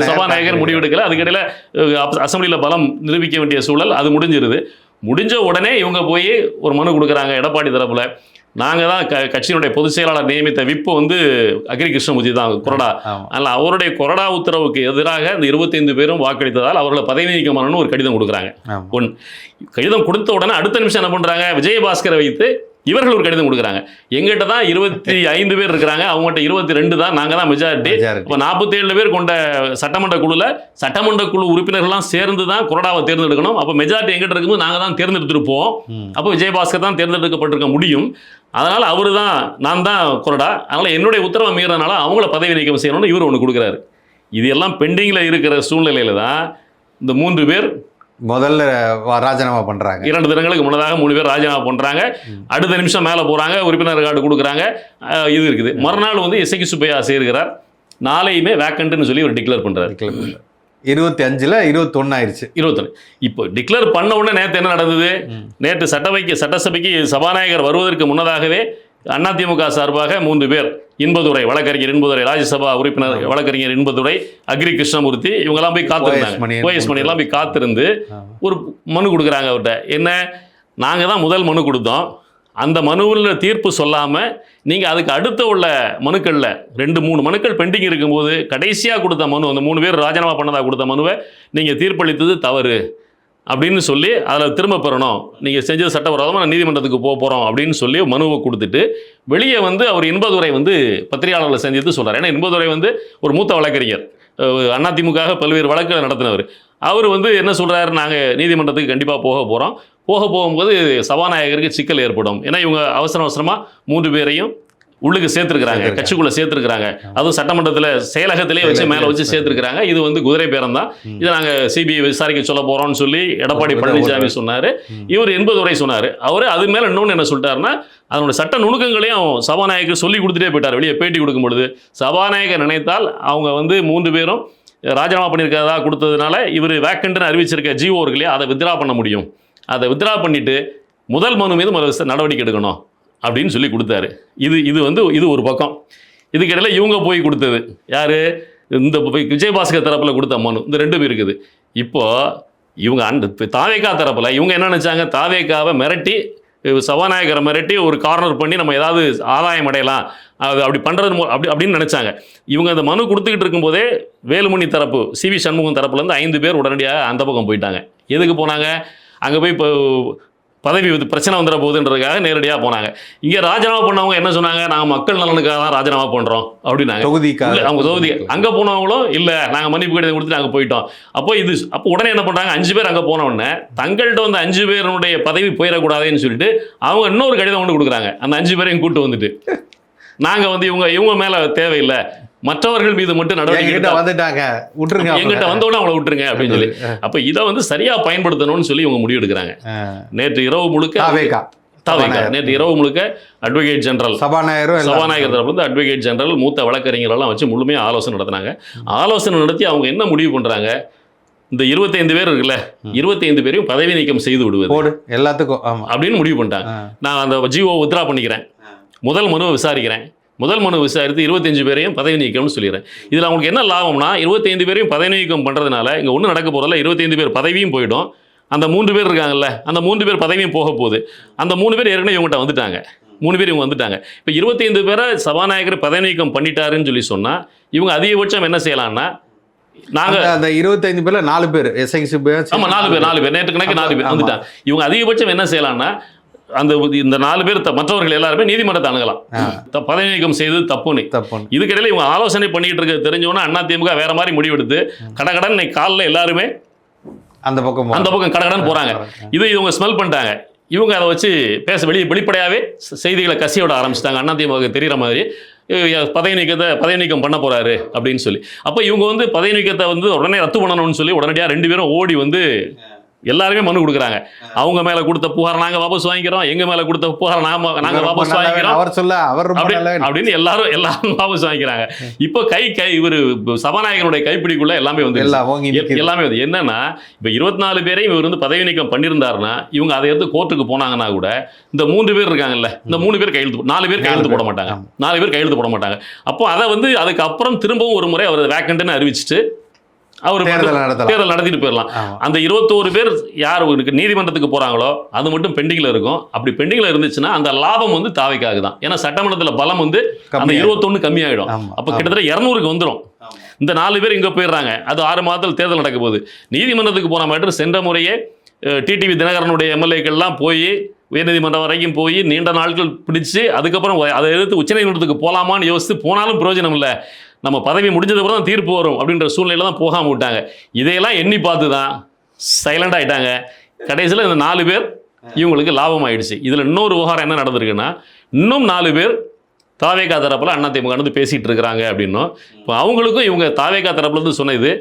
சபாநாயகர் முடிவெடுக்கல. அதுக்கிடையில் அசம்பிளியில் பலம் நிரூபிக்க வேண்டிய சூழல், அது முடிஞ்ச உடனே இவங்க போய் ஒரு மனு கொடுக்குறாங்க எடப்பாடி தரப்புல. நாங்கள் தான் கட்சியினுடைய பொதுச் செயலாளர் நியமித்த விப்பு வந்து அக்ரி கிருஷ்ணமூர்த்தி தான் கொறடா. அதனால் அவருடைய கொறடா உத்தரவுக்கு எதிராக இந்த 25 பேரும் வாக்களித்ததால் அவர்களை பதவி நீக்கம் பண்ணணும்னு ஒரு கடிதம் கொடுக்குறாங்க. கடிதம் கொடுத்த உடனே அடுத்த நிமிஷம் என்ன பண்ணுறாங்க, விஜயபாஸ்கரை வைத்து இவர்கள் ஒரு கடிதம் கொடுக்குறாங்க. எங்கிட்ட தான் 25 பேர் இருக்கிறாங்க, அவங்ககிட்ட 22 தான், நாங்கள் தான் மெஜாரிட்டி. இப்போ 47 பேர் கொண்ட சட்டமன்ற குழு உறுப்பினர்கள்லாம் சேர்ந்து தான் கொறடாவை தேர்ந்தெடுக்கணும். அப்போ மெஜாரிட்டி எங்கிட்ட இருக்கும்போது நாங்கள் தான் தேர்ந்தெடுத்திருப்போம். அப்போ விஜயபாஸ்கர் தான் தேர்ந்தெடுக்கப்பட்டிருக்க முடியும். அதனால் அவர் தான், நான் தான் கொறடா, அதனால் என்னுடைய உத்தரவை மீறனால அவங்கள பதவி நீக்கம் செய்யணும்னு இவர் ஒன்று கொடுக்குறாரு. இது எல்லாம் பெண்டிங்கில் இருக்கிற சூழ்நிலையில தான் இந்த 3 பேர் முதல்ல ராஜினாமா பண்றாங்க. 2 தினங்களுக்கு முன்னதாக 3 பேர் ராஜினாமா பண்றாங்க. அடுத்த நிமிஷம் மேலே போறாங்க, உறுப்பினர் கார்டு கொடுக்குறாங்க. இது இருக்குது. மறுநாள் வந்து எஸ்ஐக்கு சுப்பையா சேர்கிறார். நாளையுமே வேக்கண்ட்னு சொல்லி ஒரு டிக்ளேர் பண்றாரு. 25ல் 21 ஆயிடுச்சு. 21. இப்போ டிக்ளேர் பண்ண உடனே நேற்று என்ன நடந்தது, நேற்று சட்டசபைக்கு சபாநாயகர் வருவதற்கு முன்னதாகவே அதிமுக சார்பாக 3 பேர், இன்பதுரை வழக்கறிஞர் இன்பதுரை, ராஜ்யசபா உறுப்பினர் வழக்கறிஞர் இன்பதுரை, அக்ரி கிருஷ்ணமூர்த்தி, இவங்கெல்லாம் போய் காத்திருந்தாங்க. ஓஎஸ் மணி எல்லாம் போய் காத்திருந்து ஒரு மனு கொடுக்குறாங்க அவர்கிட்ட. என்ன, நாங்கள் தான் முதல் மனு கொடுத்தோம், அந்த மனுவில் தீர்ப்பு சொல்லாமல் நீங்கள் அதுக்கு அடுத்த உள்ள மனுக்களில் 2-3 மனுக்கள் பெண்டிங் இருக்கும்போது கடைசியாக கொடுத்த மனு, அந்த 3 பேர் ராஜினாமா பண்ணதாக கொடுத்த மனுவை நீங்கள் தீர்ப்பளித்தது தவறு அப்படின்னு சொல்லி அதில் திரும்ப பெறணும், நீங்கள் செஞ்சது சட்டவிரோதமாக நீதிமன்றத்துக்கு போகிறோம் அப்படின்னு சொல்லி மனுவை கொடுத்துட்டு வெளியே வந்து அவர் இன்பதுரை வந்து பத்திரிகையாளர்களை செஞ்சது சொல்கிறார். ஏன்னா இன்பதுரை வந்து ஒரு மூத்த வழக்கறிஞர், அதிமுக பல்வேறு வழக்குகளை நடத்தினவர். அவர் வந்து என்ன சொல்கிறாரு, நாங்கள் நீதிமன்றத்துக்கு கண்டிப்பாக போகும்போது சபாநாயகருக்கு சிக்கல் ஏற்படும். ஏன்னா இவங்க அவசரமாக 3 பேரையும் உள்ளுக்கு சேர்த்துருக்குறாங்க, கட்சிக்குள்ளே சேர்த்துருக்குறாங்க. அதுவும் சட்டமன்றத்தில் செயலகத்திலே வச்சு மேலே வச்சு சேர்த்துருக்குறாங்க. இது வந்து குதிரை பேரம் தான், இதை நாங்கள் சிபிஐ விசாரிக்க சொல்ல போகிறோம்னு சொல்லி எடப்பாடி பழனிசாமி சொன்னார். இவர் என்பதுரை சொன்னார். அவர் அது மேலே இன்னொன்று என்ன சொல்லிட்டாருன்னா, அதனுடைய சட்ட நுணுக்கங்களையும் சபாநாயகர் சொல்லி கொடுத்துட்டே போயிட்டார். வெளியே பேட்டி கொடுக்கும் பொழுது சபாநாயகர் நினைத்தால் அவங்க வந்து 3 பேரும் ராஜினாமா பண்ணியிருக்கிறதா கொடுத்ததுனால இவர் வேக்கண்ட்னு அறிவிச்சிருக்க ஜிஓ இருக்கு இல்லையா, அதை வித்ரா பண்ண முடியும். அதை வித்ரா பண்ணிவிட்டு முதல் மனு மீது நடவடிக்கை எடுக்கணும் அப்படின்னு சொல்லி கொடுத்தாரு. இது ஒரு பக்கம். இதுக்கிடையில் இவங்க போய் கொடுத்தது யார், இந்த விஜயபாஸ்கர் தரப்பில் கொடுத்த மனு, இந்த 2 பேர் இருக்குது. இப்போது இவங்க தாவேகா தரப்பில் இவங்க என்ன நினச்சாங்க, தாவேகாவை மிரட்டி, சபாநாயகரை மிரட்டி ஒரு கார்னர் பண்ணி நம்ம ஏதாவது ஆதாயம் அடையலாம், அது அப்படி பண்ணுறது அப்படின்னு நினச்சாங்க. இவங்க அந்த மனு கொடுத்துக்கிட்டு இருக்கும்போதே வேலுமணி தரப்பு, சி.வி. சண்முகம் தரப்புலேருந்து 5 பேர் உடனடியாக அந்த பக்கம் போயிட்டாங்க. எதுக்கு போனாங்க, அங்கே போய் இப்போ பதவி பிரச்சனை வந்துட போகுதுன்றதுக்காக நேரடியாக போனாங்க. இங்கே ராஜினாமா பண்ணவங்க என்ன சொன்னாங்க, நாங்கள் மக்கள் நலனுக்காக தான் ராஜினாமா பண்ணுறோம் அப்படின்னாங்க. அவங்க தொகுதி அங்கே போனவங்களும் இல்லை, நாங்கள் மன்னிப்பு கடிதம் கொடுத்துட்டு அங்கே போயிட்டோம். அப்போ உடனே என்ன பண்ணுறாங்க, 5 பேர் அங்கே போன உடனே தங்கள்கிட்ட வந்து 5 பேருடைய பதவி போயிடக்கூடாதுன்னு சொல்லிட்டு அவங்க இன்னொரு கடிதம் கொண்டு கொடுக்குறாங்க. அந்த 5 பேரையும் கூட்டு வந்துட்டு நாங்கள் வந்து இவங்க மேலே தேவையில்லை, மற்றவர்கள் மீது மட்டும் நடவடிக்கை வந்துட்டாங்க, விட்டுருங்க, எங்கிட்ட வந்தோடனே அவங்கள விட்டுருங்க அப்படின்னு சொல்லி. அப்போ இதை வந்து சரியா பயன்படுத்தணும்னு சொல்லி இவங்க முடிவு எடுக்கிறாங்க. நேற்று இரவு முழுக்க அட்வொகேட் ஜெனரல் சபாநாயகர் தரப்புல இருந்து அட்வொகேட் ஜெனரல் மூத்த வழக்கறிஞர்கள்லாம் வச்சு முழுமையாக ஆலோசனை நடத்தினாங்க. ஆலோசனை நடத்தி அவங்க என்ன முடிவு பண்றாங்க, இந்த 25 பேர் இருக்குல்ல, 25 பேரையும் பதவி நீக்கம் செய்து விடுவது எல்லாத்துக்கும் அப்படின்னு முடிவு பண்ணிட்டாங்க. நான் அந்த ஜிஓ வித்ரா பண்ணிக்கிறேன், முதல் மனுவை விசாரிக்கிறேன், முதல் மனு விசாரித்து 25 பேரையும் பதவி நீக்கம்னு சொல்லிடுறேன். இதில் அவங்களுக்கு என்ன லாபம்னா, 25 பேரையும் பதவி நீக்கம் பண்ணுறதுனால இங்கே ஒன்றும் நடக்க போகிறதில்ல, 25 பேர் பதவியும் போயிடும். அந்த 3 பேர் இருக்காங்கல்ல, அந்த 3 பேர் பதவியும் போக போகுது. அந்த 3 பேர் ஏற்கனவே இவங்ககிட்ட வந்துட்டாங்க, 3 பேர் இவங்க வந்துட்டாங்க. இப்போ 25 பேரை சபாநாயகர் பதவி நீக்கம் பண்ணிட்டாருன்னு சொல்லி சொன்னால் இவங்க அதிகபட்சம் என்ன செய்யலாம்னா, நாங்கள் அந்த 25 பேர்ல 4 பேர் எஸ்ஐசி ஆமாம் 4 பேர் நேற்று கணக்கு 4 பேர் வந்துட்டாங்க. இவங்க அதிகபட்சம் என்ன செய்யலாம்னா, இந்த 4 பேர் மற்றவர்கள் எல்லாருமே நீதிமன்றத்தை அணுகலாம், பதவி நீக்கம் செய்து தப்புன்னு. இதுக்கிடையில இவங்க ஆலோசனை பண்ணிட்டு இருக்க தெரிஞ்சோன்னா அதிமுக வேற மாதிரி முடிவெடுத்து கடகடன் இன்னைக்கு காலில் எல்லாருமே அந்த பக்கம் கடகடன் போறாங்க. இவங்க ஸ்மெல் பண்ணிட்டாங்க. இவங்க அதை வச்சு வெளிப்படையாவே செய்திகளை கசியோட ஆரம்பிச்சிட்டாங்க. அதிமுக தெரிகிற மாதிரி பதவி நீக்கம் பண்ண போறாரு அப்படின்னு சொல்லி. அப்போ இவங்க வந்து பதவி நீக்கத்தை வந்து உடனே ரத்து பண்ணணும்னு சொல்லி உடனடியாக 2 பேரும் ஓடி வந்து எல்லாருமே மனு கொடுக்குறாங்க. அவங்க மேல கொடுத்த புகார் நாங்க வாபஸ் வாங்கிக்கிறோம், எங்க மேல கொடுத்த புகார் நாங்க வாபஸ் வாங்கிக்கிறோம் அப்படின்னு எல்லாரும் வாபஸ் வாங்கிக்கிறாங்க. இப்போ இவரு சபாநாயகனுடைய கைப்பிடிக்குள்ள எல்லாமே வந்து என்னன்னா, இப்ப 24 பேரையும் இவர் வந்து பதவி நீக்கம் பண்ணியிருந்தாருன்னா இவங்க அதை எடுத்து கோர்ட்டுக்கு போனாங்கன்னா கூட இந்த 3 பேர் இருக்காங்கல்ல, இந்த 3 பேர் கையெழுத்து 4 பேர் கையெழுத்து போட மாட்டாங்க, 4 பேர் கையெழுத்து போட மாட்டாங்க. அப்போ அதை வந்து அதுக்கப்புறம் திரும்பவும் ஒரு முறை அவர் வேக்கண்ட்னு அறிவிச்சுட்டு அவர் தேர்தல் நடத்திட்டு போயிடலாம். அந்த 21 பேர் யார் நீதிமன்றத்துக்கு போறாங்களோ அது மட்டும் பெண்டிங்ல இருக்கும். அப்படி பெண்டிங்ல இருந்துச்சுன்னா அந்த லாபம் வந்து தாவைக்காக தான். ஏன்னா சட்டமன்றத்துல பலம் வந்து அந்த 21 கம்மியாயிடும். அப்ப கிட்டத்தட்ட 200க்கு வந்துடும். இந்த 4 பேர் இங்க போயிடுறாங்க. அது 6 மாதத்தில் தேர்தல் நடக்க போகுது. நீதிமன்றத்துக்கு போன மாட்டு சென்ற முறையே டிடிவி தினகரனுடைய எம்எல்ஏக்கள்லாம் போய் உயர்நீதிமன்றம் வரைக்கும் போய் நீண்ட நாட்கள் பிடிச்சு அதுக்கப்புறம் அதை எதிர்த்து உச்சநீதிமன்றத்துக்கு போகலாமான்னு யோசித்து போனாலும் பிரயோஜனம் இல்லை, நம்ம பதவி முடிஞ்சதுக்கப்புறம் தான் தீர்ப்பு வரும் அப்படின்ற சூழ்நிலையில தான் போகாமல் விட்டாங்க. இதையெல்லாம் எண்ணி பார்த்து தான் சைலண்ட் ஆகிட்டாங்க. கடைசியில் இந்த 4 பேர் இவங்களுக்கு லாபம் ஆயிடுச்சு. இதில் இன்னொரு விவகாரம் என்ன நடந்திருக்குன்னா, இன்னும் 4 பேர் தாவேகா தரப்பில் அதிமுக வந்து பேசிகிட்டு இருக்கிறாங்க அப்படின்னும். இப்போ அவங்களுக்கும் இவங்க தாவேகா தரப்புலேருந்து சொன்னது,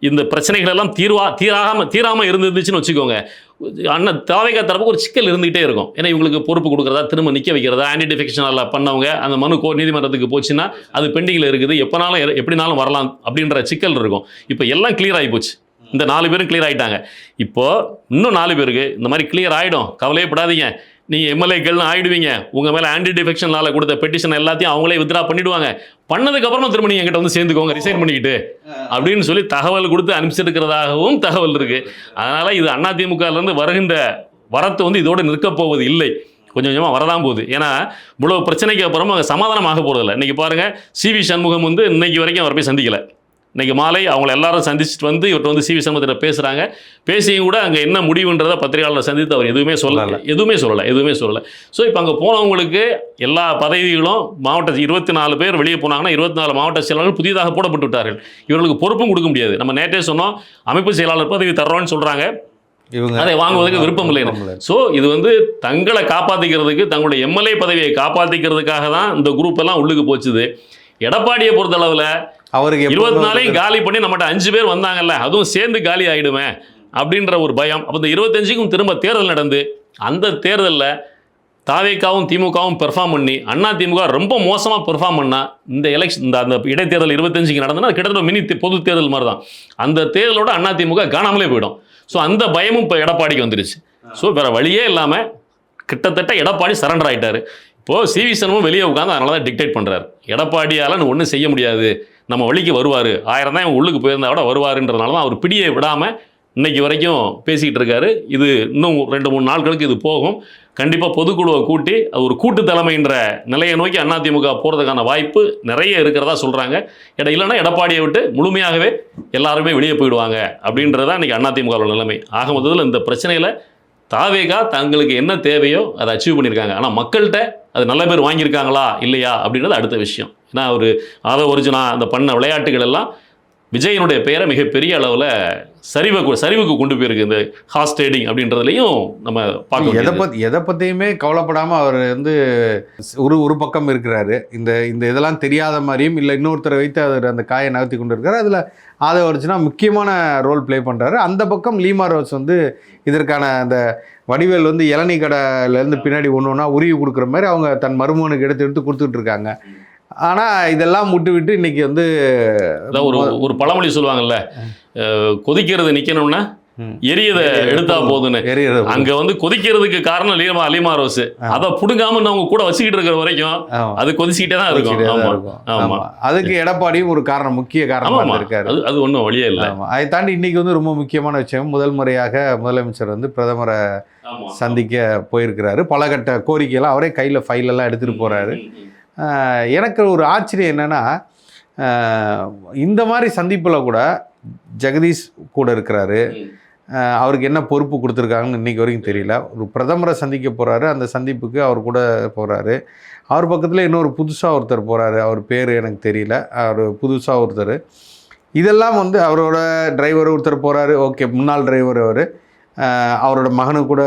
இந்த பிரச்சனைகள் எல்லாம் தீராமல் இருந்துச்சுன்னு வச்சுக்கோங்க, தாவேகா தரப்புக்கு ஒரு சிக்கல் இருந்துகிட்டே இருக்கும். ஏன்னா இவங்களுக்கு பொறுப்பு கொடுக்குறதா, திரும்ப நிற்க வைக்கிறதா, ஆன்டி டிஃபெக்ஷனில் பண்ணவங்க அந்த மனு நீதிமன்றத்துக்கு போச்சுன்னா அது பெண்டிங்கில் இருக்குது, எப்படினாலும் வரலாம் அப்படின்ற சிக்கல் இருக்கும். இப்போ எல்லாம் கிளியர் ஆகி போச்சு. இந்த 4 பேரும் கிளியர் ஆகிட்டாங்க. இப்போது இன்னும் 4 பேருக்கு இந்த மாதிரி கிளியர் ஆகிடும், கவலையப்படாதீங்க, நீங்கள் எம்எல்ஏக்கள்னு ஆகிடுவீங்க, உங்கள் மேலே ஆன்டி டிஃபெக்ஷனால் கொடுத்த பெட்டிஷன் எல்லாத்தையும் அவங்களே வித்ரா பண்ணிவிடுவாங்க, பண்ணதுக்கப்புறம் திரும்ப நீங்கள் என்கிட்ட வந்து சேர்ந்துக்கோங்க ரிசைன் பண்ணிக்கிட்டு அப்படின்னு சொல்லி தகவல் கொடுத்து அனுப்பிச்சிருக்கிறதாகவும் தகவல் இருக்குது. அதனால் இது அதிமுகலேருந்து வருகின்ற வரத்து வந்து இதோடு நிற்கப் போவது இல்லை, கொஞ்சம் கொஞ்சமாக வரதான் போகுது. ஏன்னா இவ்வளோ பிரச்சனைக்கு அப்புறமா அங்கே சமாதானமாக போகிறதில்ல. இன்றைக்கி பாருங்கள், சிவி சண்முகம் வந்து இன்னைக்கு வரைக்கும் அவர் போய் சந்திக்கலை. இன்றைக்கி மாலை அவங்கள எல்லாரும் சந்திச்சுட்டு வந்து இவர்கிட்ட வந்து சிவி சண்முகத்திட்ட பேசுகிறாங்க. பேசியும் கூட அங்கே என்ன முடிவுன்றதை பத்திரிகையாளரை சந்தித்து அவர் எதுவுமே சொல்லலை. ஸோ இப்போ அங்கே போனவங்களுக்கு எல்லா பதவிகளும் மாவட்ட 24 பேர் வெளியே போனாங்கன்னா 24 மாவட்ட செயலாளர்கள் புதிதாக போடப்பட்டு விட்டார்கள். இவர்களுக்கு பொறுப்பும் கொடுக்க முடியாது. நம்ம நேற்றே சொன்னோம், அமைப்பு செயலாளர் பதவி தர்றோம்னு சொல்கிறாங்க, அதை வாங்குவதற்கு விருப்பம் இல்லைன்னு. ஸோ இது வந்து தங்களை காப்பாற்றிக்கிறதுக்கு, தங்களுடைய எம்எல்ஏ பதவியை காப்பாற்றிக்கிறதுக்காக தான் இந்த குரூப் எல்லாம் உள்ளுக்கு போச்சுது. எடப்பாடியை பொறுத்தளவில் அவருக்கு 24 காலி பண்ணி நம்மகிட்ட 5 பேர் வந்தாங்கல்ல, அதுவும் சேர்ந்து காலி ஆகிடுமே அப்படின்ற ஒரு பயம். அப்போ இந்த 25க்கும் திரும்ப தேர்தல் நடந்து அந்த தேர்தலில் தாவேகாவும் திமுகவும் பெர்ஃபார்ம் பண்ணி அதிமுக ரொம்ப மோசமாக பெர்ஃபார்ம் பண்ணால் இந்த அந்த இடைத்தேர்தல் 25க்கு நடந்ததுன்னா கிட்டத்தட்ட மினி பொது தேர்தல் மாதிரி தான். அந்த தேர்தலோட அதிமுக காணாமலே போயிடும். ஸோ அந்த பயமும் இப்போ எடப்பாடிக்கு வந்துருச்சு. ஸோ வேறு வழியே இல்லாமல் கிட்டத்தட்ட எடப்பாடி சரண்டர் ஆகிட்டார். இப்போது சிவி சண்முகம் வெளியே உட்காந்து அதனால தான் டிக்டேட் பண்ணுறாரு. எடப்பாடியால் ஒன்றும் செய்ய முடியாது, நம்ம வழிக்கு வருவார், 1000 தான் இவன் உள்ளுக்கு போயிருந்தா கூட வருவாருன்றதுனால தான் அவர் பிடியை விடாமல் இன்னைக்கு வரைக்கும் பேசிக்கிட்டு இருக்காரு. இது இன்னும் 2-3 நாட்களுக்கு இது போகும். கண்டிப்பாக பொதுக்குழுவை கூட்டி அது ஒரு கூட்டு தலைமைன்ற நிலையை நோக்கி அதிமுக போகிறதுக்கான வாய்ப்பு நிறைய இருக்கிறதா சொல்கிறாங்க. இல்லைன்னா எடப்பாடியை விட்டு முழுமையாகவே எல்லாருமே வெளியே போயிடுவாங்க அப்படின்றதான் இன்றைக்கி அதிமுகவோட நிலைமை. ஆக மொத்தத்தில் இந்த பிரச்சனையில் தாவேகா தங்களுக்கு என்ன தேவையோ அதை அச்சீவ் பண்ணியிருக்காங்க. ஆனால் மக்கள்கிட்ட அது நல்ல பேர் வாங்கியிருக்காங்களா இல்லையா அப்படின்றது அடுத்த விஷயம். ஏன்னா ஒரு ஒரிஜினா அந்த பண்ண விளையாட்டுகள் எல்லாம் விஜயனுடைய பெயரை மிகப்பெரிய அளவில் சரிவுக்கு கொண்டு போயிருக்கு. இந்த ஹார்ஸ் ட்ரேடிங் அப்படின்றதுலையும் நம்ம பார்க்க எதை பற்றியுமே கவலைப்படாமல் அவர் வந்து ஒரு பக்கம் இருக்கிறாரு. இந்த இதெல்லாம் தெரியாத மாதிரியும் இல்லை இன்னொருத்தரை வைத்து அவர் அந்த காயை நகர்த்தி கொண்டு இருக்காரு. அதில் ஆதவ அர்ஜுனா முக்கியமான ரோல் ப்ளே பண்ணுறாரு. அந்த பக்கம் லீமா ரோஸ் வந்து இதற்கான அந்த வடிவேல் வந்து இளநீ கடையிலேருந்து பின்னாடி ஒன்று ஒன்றா உருவி கொடுக்குற மாதிரி அவங்க தன் மருமகனுக்கு எடுத்து கொடுத்துட்டு இருக்காங்க. ஆனால் இதெல்லாம் விட்டு இன்னைக்கு வந்து ஒரு பழமொழி சொல்லுவாங்கல்ல, கொதிக்கிறது நிற்கணும்னா எரியதை எடுத்தா போதுன்னு. அங்க வந்து கொதிக்கிறதுக்கு காரணம் லீமா ரோஸ். அதை புடுங்காம அவங்க கூட வச்சுக்கிட்டு இருக்கிற வரைக்கும் அது கொதிச்சுக்கிட்டே தான் இருக்கும். ஆமா, அதுக்கு எடப்பாடியும் ஒரு காரணம், முக்கிய காரணமா இருக்காரு. அது ஒன்றும் வழியே இல்லை. அதை தாண்டி இன்னைக்கு வந்து ரொம்ப முக்கியமான விஷயம், முதல் முறையாக முதலமைச்சர் வந்து பிரதமரை சந்திக்க போயிருக்கிறாரு. பல கட்ட கோரிக்கையெல்லாம் அவரே கையில் ஃபைலெல்லாம் எடுத்துகிட்டு போகிறாரு. எனக்கு ஒரு ஆச்சரியம் என்னென்னா, இந்த மாதிரி சந்திப்பில் கூட ஜெகதீஷ் கூட இருக்கிறாரு. அவருக்கு என்ன பொறுப்பு கொடுத்துருக்காங்கன்னு இன்றைக்கி வரைக்கும் தெரியல. ஒரு பிரதமரை சந்திக்க போகிறாரு, அந்த சந்திப்புக்கு அவர் கூட போகிறாரு. அவர் பக்கத்தில் இன்னொரு புதுசாக ஒருத்தர் போகிறாரு, அவர் பேர் எனக்கு தெரியல, அவர் புதுசாக ஒருத்தர். இதெல்லாம் வந்து அவரோட டிரைவர் ஒருத்தர் போகிறாரு, ஓகே, முன்னாள் டிரைவர் அவர், அவரோட மகனுக்கு கூட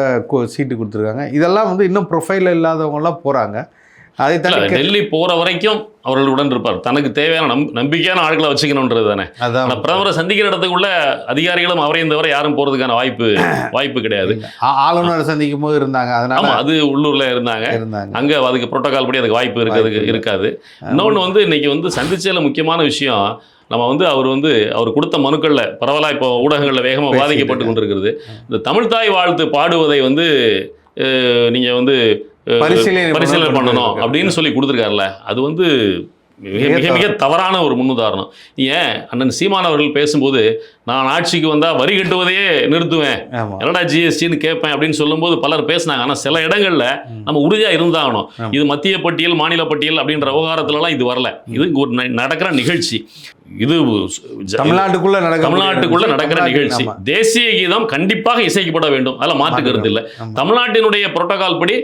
சீட்டு கொடுத்துருக்காங்க. இதெல்லாம் வந்து இன்னும் ப்ரொஃபைலில் இல்லாதவங்கலாம் போகிறாங்க. அதை டெல்லி போகிற வரைக்கும் அவர்களுடன் இருப்பார். தனக்கு தேவையான நம்பிக்கையான ஆட்களை வச்சுக்கணுன்றது தானே. ஆனால் பிரதமரை சந்திக்கிற இடத்துக்குள்ள அதிகாரிகளும் அவரையும் தவிர யாரும் போகிறதுக்கான வாய்ப்பு கிடையாது. ஆளுநரை சந்திக்கும் போது இருந்தாங்க, அதனால அது உள்ளூரில் இருந்தாங்க. அங்கே அதுக்கு புரோட்டோகால் படி அதுக்கு வாய்ப்பு இருக்காது. இன்னொன்று வந்து இன்னைக்கு வந்து சந்திச்சதில் முக்கியமான விஷயம், நம்ம வந்து அவர் கொடுத்த மனுக்களில் பரவலாக இப்போ ஊடகங்களில் வேகமாக பாதிக்கப்பட்டு கொண்டிருக்கிறது. இந்த தமிழ்தாய் வாழ்த்து பாடுவதை வந்து நீங்கள் வந்து பரிசீலனை பண்ணணும் அப்படின்னு சொல்லி கொடுத்துருக்காருல்ல, அது வந்து மிக மிக தவறான ஒரு முன்னுதாரணம். ஏன் அண்ணன் சீமான் அவர்கள் பேசும்போது நான் ஆட்சிக்கு வந்தால் வரி கட்டுவதையே நிறுத்துவேன், என்னடா ஜிஎஸ்டின்னு கேட்பேன் அப்படின்னு சொல்லும்போது பலர் பேசினாங்க. ஆனால் சில இடங்களில் நம்ம உறுதியாக இருந்தாகணும். இது மத்திய பட்டியல் மாநில பட்டியல் அப்படின்ற விவகாரத்துலலாம் இது வரல. இது ஒரு நடக்கிற நிகழ்ச்சி. இது தமிழ்நாட்டுக்குள்ள நடக்கிற நிகழ்ச்சி. தேசிய கீதம் கண்டிப்பாக இசைக்கப்பட வேண்டும், அதில் மாற்று கருத்து இல்லை. தமிழ்நாட்டினுடைய புரோட்டோகால் படி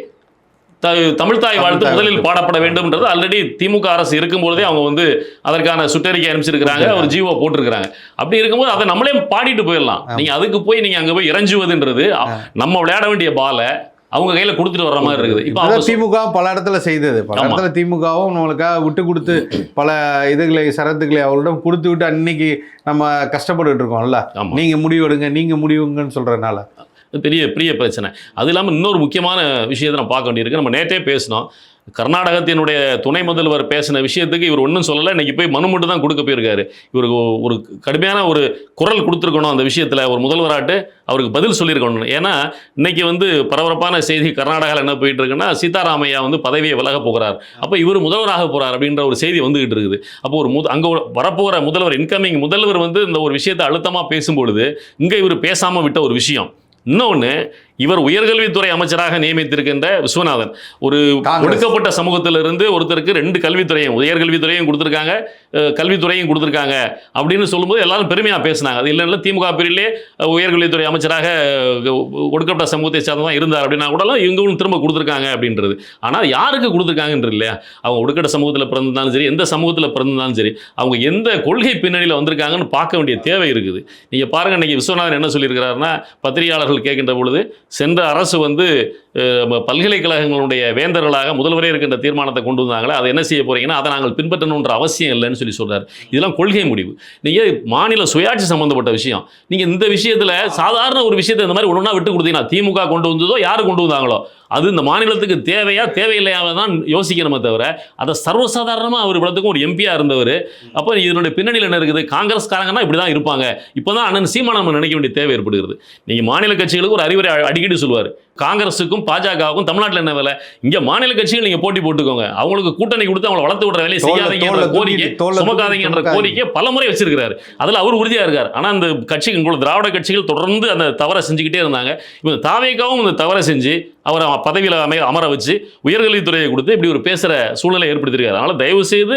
தமிழ்தாய் வாழ்த்து முதலில் பாடப்பட வேண்டும்ன்றது ஆல்ரெடி திமுக அரசு இருக்கும்போதே அவங்க வந்து அதற்கான சுற்றறிக்கை அனுப்பிச்சிருக்கிறாங்க, ஒரு ஜீவோ போட்டிருக்கிறாங்க. அப்படி இருக்கும்போது அதை நம்மளே பாடிட்டு போயிடலாம். நீங்க அதுக்கு போய் நீங்க அங்க போய் இறஞ்சுவதுன்றது நம்ம விளையாட வேண்டிய பாலை அவங்க கையில கொடுத்துட்டு வர்ற மாதிரி இருக்குது. இப்போ திமுக பல இடத்துல செய்தது, பல இடத்துல திமுகவும் நம்மளுக்காக விட்டு கொடுத்து பல சரத்துக்களை அவர்களிடம் கொடுத்து விட்டு அன்னைக்கு நம்ம கஷ்டப்பட்டுட்டு இருக்கோம்ல. நீங்க முடிவெடுங்கன்னு சொல்றதுனால பெரிய பிரச்சனை. அது இல்லாமல் இன்னொரு முக்கியமான விஷயத்தை நம்ம பார்க்க வேண்டியிருக்கு. நம்ம நேற்றே பேசினோம், கர்நாடகத்தினுடைய துணை முதல்வர் பேசின விஷயத்துக்கு இவர் ஒன்றும் சொல்லலை. இன்றைக்கி போய் மனு மட்டும் தான் கொடுக்க போயிருக்காரு. இவருக்கு ஒரு கடுமையான ஒரு குரல் கொடுத்துருக்கணும் அந்த விஷயத்தில், ஒரு முதல்வராட்டு அவருக்கு பதில் சொல்லியிருக்கணும். ஏன்னா இன்னைக்கு வந்து பரபரப்பான செய்தி கர்நாடகாவில் என்ன போயிட்டு இருக்குன்னா, சீதாராமையா வந்து பதவியை விலக போகிறார், அப்போ இவர் முதல்வராக போகிறார் அப்படின்ற ஒரு செய்தி வந்துகிட்டு இருக்குது. அப்போ அங்கே வரப்போகிற முதல்வர், இன்கமிங் முதல்வர் வந்து இந்த ஒரு விஷயத்தை அழுத்தமாக பேசும்பொழுது இங்கே இவர் பேசாமல் விட்ட ஒரு விஷயம். இன்னொன்று, இவர் உயர்கல்வித்துறை அமைச்சராக நியமித்திருக்கின்ற விஸ்வநாதன் ஒரு ஒடுக்கப்பட்ட சமூகத்திலிருந்து ஒருத்தருக்கு 2 கல்வித்துறையும், உயர்கல்வித்துறையும் கொடுத்துருக்காங்க, கல்வித்துறையும் கொடுத்துருக்காங்க அப்படின்னு சொல்லும்போது எல்லாரும் பெருமையாக பேசினாங்க. அது இல்லைன்னா திமுக பிரிவிலே உயர்கல்வித்துறை அமைச்சராக ஒடுக்கப்பட்ட சமூகத்தை சார்ந்ததான் இருந்தார் அப்படின்னா கூட இவங்களும் திரும்ப கொடுத்துருக்காங்க அப்படின்றது. ஆனால் யாருக்கு கொடுத்துருக்காங்கன்றது இல்லையா, அவங்க ஒடுக்கப்பட்ட சமூகத்தில் பிறந்திருந்தாலும் சரி, எந்த சமூகத்தில் பிறந்திருந்தாலும் சரி, அவங்க எந்த கொள்கை பின்னணியில் வந்திருக்காங்கன்னு பார்க்க வேண்டிய தேவை இருக்குது. நீங்கள் பாருங்கள், இன்றைக்கி விஸ்வநாதன் என்ன சொல்லியிருக்கிறாருன்னா, பத்திரிகையாளர்கள் கேட்கின்ற பொழுது சென்ற அரசு வந்து பல்கலைக்கழகங்களுடைய வேந்தர்களாக முதல்வரே இருக்கின்ற தீர்மானத்தை கொண்டு வந்தாங்களே, அதை என்ன செய்ய போறீங்கன்னா அதை நாங்கள் பின்பற்றணுன்ற அவசியம் இல்லைன்னு சொல்றாரு. இதெல்லாம் கொள்கை முடிவு. நீங்க மாநில சுயாட்சி சம்பந்தப்பட்ட விஷயம், நீங்க இந்த விஷயத்துல சாதாரண ஒரு விஷயத்தை இந்த மாதிரி ஒன்றா விட்டு கொடுத்தீங்கன்னா, திமுக கொண்டு வந்ததோ யாரு கொண்டு வந்தாங்களோ அது இந்த மாநிலத்துக்கு தேவையா தேவையில்லையாவ தான் யோசிக்கணுமே தவிர, அதை சர்வசாதாரணமாக அவர் இவ்வளத்துக்கும் ஒரு எம்பியாக இருந்தவர். அப்போ இதனுடைய பின்னணியில் என்ன இருக்குது, காங்கிரஸ்காரங்கன்னா இப்படி தான் இருப்பாங்க, இப்போ தான் அண்ணன் சீமான் நம்ம நினைக்க வேண்டிய தேவை ஏற்படுகிறது. நீங்கள் மாநில கட்சிகளுக்கு ஒரு அறிவுரை அடிக்கடி சொல்லுவார், காங்கிரஸுக்கும் பாஜகவுக்கும் தமிழ்நாட்டில் என்ன வேலை, இங்கே மாநில கட்சிகள் நீங்கள் போட்டி போட்டுக்கோங்க, அவங்களுக்கு கூட்டணி கொடுத்து அவங்களை வளர்த்து விடுற வேலையை செய்யாதீங்க கோரிக்கை, சுமக்காதீங்கன்ற கோரிக்கை பல முறை வச்சிருக்கிறாரு. அதில் அவர் உறுதியாக இருக்கார். ஆனால் அந்த கட்சிகள், திராவிட கட்சிகள் தொடர்ந்து அந்த தவறை செஞ்சுக்கிட்டே இருந்தாங்க. இப்போ தாவேகாவும் இந்த தவறை செஞ்சு அவரை பதவியில் அமர வச்சு உயர்கல்வித்துறையை கொடுத்து இப்படி ஒரு பேசுகிற சூழ்நிலை ஏற்படுத்தியிருக்காரு. அதனால் தயவு செய்து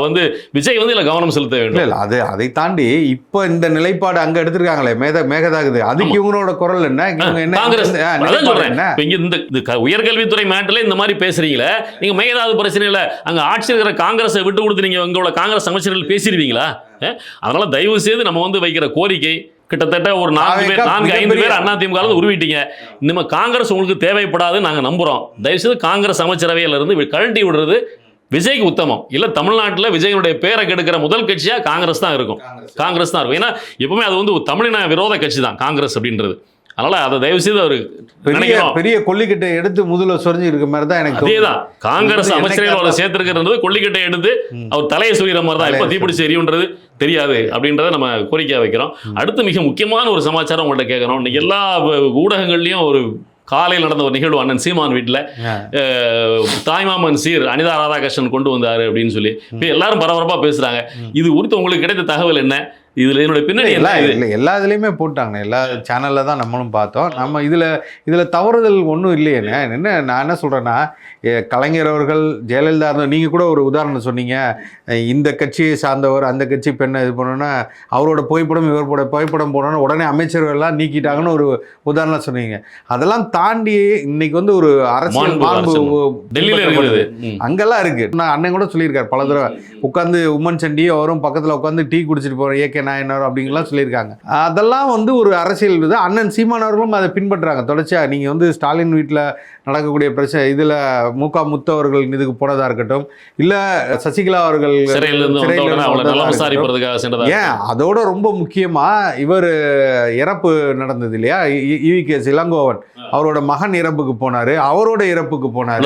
வந்து விஜய் வந்து இதில் கவனம் செலுத்த வேண்டும். இல்லை அது அதை தாண்டி இப்போ இந்த நிலைப்பாடு அங்கே எடுத்திருக்காங்களே மேகதாகுது, அதுக்கு இவங்களோட குரல் என்ன, இவங்க என்ன காங்கிரஸ் அதான் சொல்றேன். என்ன இப்ப இங்க இந்த உயர்கல்வித்துறை மேட்டர்ல இந்த மாதிரி பேசுறீங்களே, நீங்க மேகதாது பிரச்சனையில அங்க ஆட்சி இருக்கிற காங்கிரஸை விட்டு கொடுத்து நீங்க உங்களோட காங்கிரஸ் அமைச்சர்கள் பேசிடுவீங்களா? அதனால தயவு செய்து நம்ம வந்து வைக்கிற கோரிக்கை, கிட்டத்தட்ட ஒரு 4-5 பேர் அதிமுக உருவிட்டீங்க. நம்ம காங்கிரஸ் உங்களுக்கு தேவைப்படாதுன்னு நாங்க நம்புறோம். தயவு செய்து காங்கிரஸ் அமைச்சரவையில இருந்து கழட்டி விடுறது விஜய்க்கு உத்தமம். இல்ல தமிழ்நாட்டில் விஜயனுடைய பேரை கெடுக்கிற முதல் கட்சியா காங்கிரஸ் தான் இருக்கும். ஏன்னா எப்பவுமே அது வந்து தமிழின விரோத கட்சி தான் காங்கிரஸ் அப்படின்றது. அதனால அதை தயவு செய்து அவர் பெரிய கொல்லிக்கட்டை எடுத்து முதல்ல சொரிஞ்சு இருக்க மாதிரி தான் எனக்கு அதேதான். காங்கிரஸ் அமைச்சர்கள் சேர்த்திருக்கிறது கொல்லிக்கட்டை எடுத்து அவர் தலையை சொல்லிடுற மாதிரி தான். இப்போ தீப்பிடிச்சு எரியுன்றது தெரியாது அப்படின்றத நம்ம கோரிக்கையா வைக்கிறோம். அடுத்து மிக முக்கியமான ஒரு சமாச்சாரம் உங்கள்கிட்ட கேட்கறோம். இன்னைக்கு எல்லா ஊடகங்கள்லயும் ஒரு காலையில் நடந்த ஒரு நிகழ்வு, அண்ணன் சீமான் வீட்டில் தாய்மாமன் சீர் அனிதா ராதாகிருஷ்ணன் கொண்டு வந்தாரு அப்படின்னு சொல்லி இப்போ எல்லாரும் பரபரப்பாக பேசுறாங்க. இது குறித்து உங்களுக்கு கிடைத்த தகவல் என்ன? இதுல என்னோட பின்னாடி எல்லா இதுலயுமே போட்டாங்க, எல்லா சேனல்ல தான் நம்மளும் பார்த்தோம். நம்ம இதுல தவறுதல் ஒன்றும் இல்லையேன்னு என்ன நான் என்ன சொல்றேன்னா, கலைஞர் அவர்கள், ஜெயலலிதா இருந்த, நீங்க கூட ஒரு உதாரணம் சொன்னீங்க, இந்த கட்சியை சார்ந்தவர் அந்த கட்சி பெண்ணை இது பண்ணோன்னா அவரோட புகைப்படம் இவரோட புகைப்படம் போனோன்னா உடனே அமைச்சர்கள் எல்லாம் நீக்கிட்டாங்கன்னு ஒரு உதாரணம் சொன்னீங்க. அதெல்லாம் தாண்டி இன்னைக்கு வந்து ஒரு அரசியல் அங்கெல்லாம் இருக்கு. நான் அண்ணன் கூட சொல்லியிருக்காரு பல தடவை, உட்காந்து உம்மன் சண்டியோ அவரும் பக்கத்துல உட்காந்து டீ குடிச்சிட்டு போறோம் ஏகே நாயனார் அப்படிங்கலாம் சொல்லியிருக்காங்க. அதெல்லாம் வந்து ஒரு அரசியல் இது. அண்ணன் சீமான் அவர்களும் அதை பின்பற்றுறாங்க தொடர்ச்சியா. நீங்கள் வந்து ஸ்டாலின் வீட்டில் நடக்கக்கூடிய பிரச்சனை இதில் முக முத்து அவர்கள் இதுக்கு போனதாக இருக்கட்டும், இல்லை சசிகலா அவர்கள் ஏன் அதோட ரொம்ப முக்கியமாக இவர் இறப்பு நடந்தது இல்லையா, ஈவிகேஎஸ் இளங்கோவன் அவரோட மகன் இறப்புக்கு போனாரு, அவரோட இறப்புக்கு போனாரு.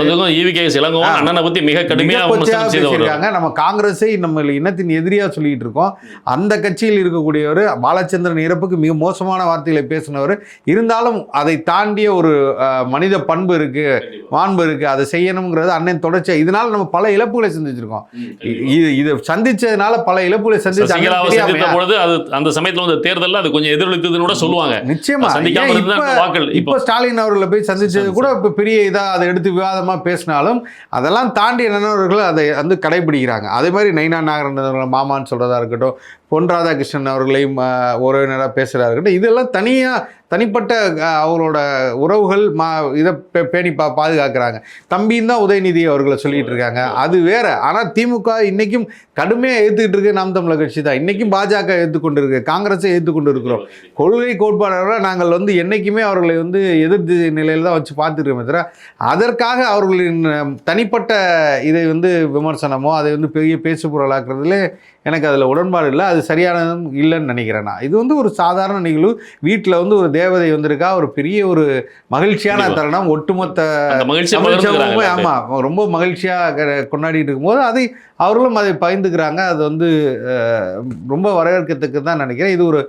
அண்ணனை பத்தி மிக கடுமையாக பேசியிருக்காங்க. நம்ம காங்கிரஸை நம்ம இனத்தின் எதிரியா சொல்லிட்டு இருக்கோம். அந்த கட்சியில் இருக்கக்கூடியவர் பாலச்சந்திரன் இறப்புக்கு மிக மோசமான வார்த்தைகளை பேசினவர். இருந்தாலும் அதை தாண்டிய ஒரு மனித பண்பு இருக்கு, மாண்பு இருக்கு, அதை செய்யணுங்கிறது அண்ணன் தொடர்ச்சியா. இதனால நம்ம பல இழப்புகளை சந்திச்சிருக்கோம். இது சந்திச்சதுனால பல இழப்புகளை சந்திச்சது. அந்த சமயத்துல வந்து தேர்தல் அது கொஞ்சம் எதிரொலித்ததுன்னு கூட சொல்லுவாங்க. நிச்சயமா இப்போ ஸ்டாலின் அவர்களை போய் சந்திச்சது கூட இப்போ பெரிய இதா அதை எடுத்து விவாதமா பேசினாலும் அதெல்லாம் தாண்டி நண்பர்கள் அதை வந்து கடைபிடிக்கிறாங்க. அதே மாதிரி நைனா நாகரன் மாமான்னு சொல்றதா இருக்கட்டும், பொன் ராதாகிருஷ்ணன் அவர்களையும் உறவினராக பேசுகிறா இருக்கட்டும், இதெல்லாம் தனிப்பட்ட அவங்களோட உறவுகள் இதை பேணி பாதுகாக்கிறாங்க. தம்பின்னு தான் உதயநிதி அவர்களை சொல்லிட்டு இருக்காங்க, அது வேற. ஆனால் திமுக இன்னைக்கும் கடுமையாக ஏற்றுக்கிட்டு இருக்கு. நாம் தமிழர் கட்சி தான் இன்னைக்கும் பாஜக ஏற்றுக்கொண்டு இருக்கு, காங்கிரஸை ஏற்றுக்கொண்டு இருக்கிறோம். கொள்கை கோட்பாடாளராக நாங்கள் வந்து என்னைக்குமே அவர்களை வந்து எதிர்த்து நிலையில் தான் வச்சு பார்த்துருக்கோமே தவிர அதற்காக அவர்களின் தனிப்பட்ட இதை வந்து விமர்சனமோ அதை வந்து பெரிய பேசு பொருளாக்குறதுல எனக்கு அதில் உடன்பாடு இல்லை. அது சரியானதும் இல்லைன்னு நினைக்கிறேன் நான். இது வந்து ஒரு சாதாரண நிகழ்வு. வீட்டில் வந்து ஒரு தேவதை வந்திருக்கா, ஒரு பெரிய ஒரு மகிழ்ச்சியான தருணம், ஒட்டுமொத்த மகிழ்ச்சியாகவும் ஆமாம் ரொம்ப மகிழ்ச்சியாக கொண்டாடிட்டு இருக்கும்போது அதை அவர்களும் அதை பகிர்ந்துக்கிறாங்க. அது வந்து ரொம்ப வரவேற்கத்தக்கு தான் நினைக்கிறேன். இது ஒரு